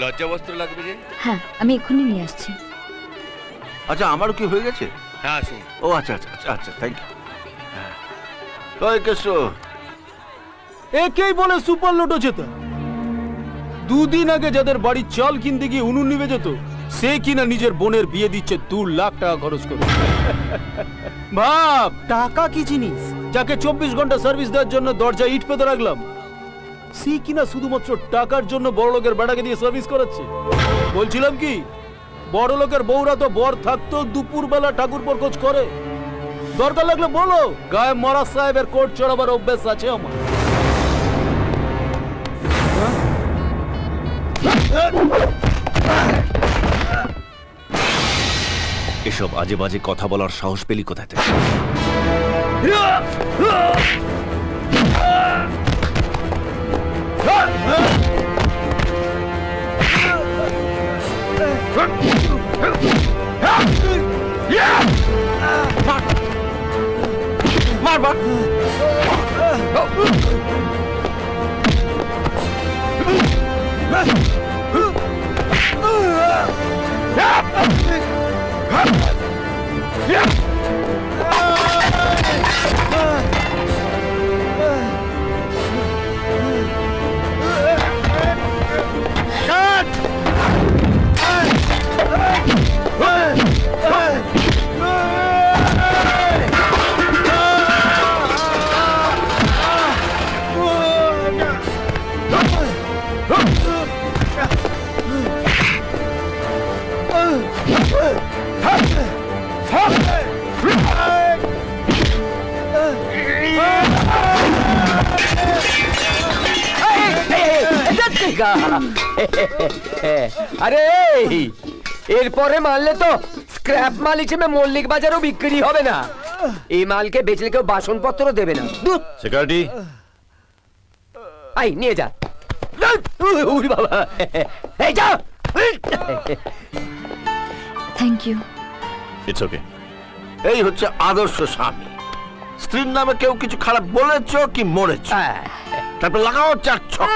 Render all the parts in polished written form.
লজ্জা বস্ত্র লাগবে যে। হ্যাঁ, আমি এক্ষুনি নিয়ে আসছি। আচ্ছা, আমারও কি হয়ে গেছে? হ্যাঁ, আসুন। ও আচ্ছা আচ্ছা আচ্ছা আচ্ছা, থ্যাংক ইউ। কই কেশো? একেই বলে সুপার লোটো জেতা। দুদিন আগে যাদের বাড়ির চাল কিনতে গিয়ে উনুন নিভে যেত, সে কিনা নিজের বোনের বিয়ে দিচ্ছে 2 লাখ টাকা খরচ করে। ভাব, টাকা কি জিনিস? যাকে 24 ঘন্টা সার্ভিস দেওয়ার জন্য দরজা ইট পেতে রাখলাম, সে কিনা শুধুমাত্র টাকার জন্য বড় লোকের বেটাকে দিয়ে সার্ভিস করাচ্ছে। বলছিলাম কি, বড় লোকের বউরা তো বর থাকতো দুপুরবেলা ঠাকুরপোর খোঁজ করে। দরকার লাগলে বলো, গায়ে মহারাজ সাহেবের কোট চড়াবার অভ্যাস আছে আমার। এসব আজে বাজে কথা বলার সাহস পেলি কোথায় থেকে? আরে এরপরে মারলে তো স্ক্র্যাপ মাল হিসেবে মল্লিক বাজারও বিক্রি হবে না। এই মালকে বেচলে কেউ বাসনপত্র দেবে না। সিকিউরিটি, আই নিয়ে যা। উরি বাবা, এই যা। Thank you. It's okay. এই হচ্ছে আদর্শ স্বামী। স্ত্রীর নামে কেউ কিছু খারাপ বলেছ কি মরেছ, তারপর লাগাও 4 ছক।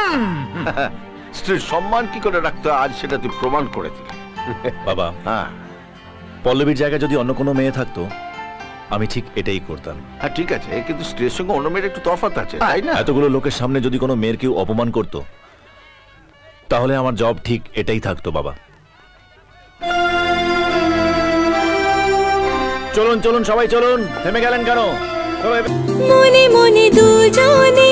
স্ত্রীর সম্মান কি করে রাখতে হয় আজ সেটা তুই প্রমাণ করে দিলি। বাবা, হ্যাঁ পল্লবীর জায়গায় যদি অন্য কোনো মেয়ে থাকতো, আমি ঠিক এটাই করতাম। হ্যাঁ ঠিক আছে, কিন্তু স্ত্রীর সঙ্গে অন্য মেয়ের একটু তফাৎ আছে, তাই না? এতগুলো লোকের সামনে যদি কোনো মেয়ের কেউ অপমান করত, তাহলে আমার জব ঠিক এটাই থাকতো। বাবা চলুন চলুন, সবাই চলুন। থেমে গেলেন কেন? মনে মনে দুজনে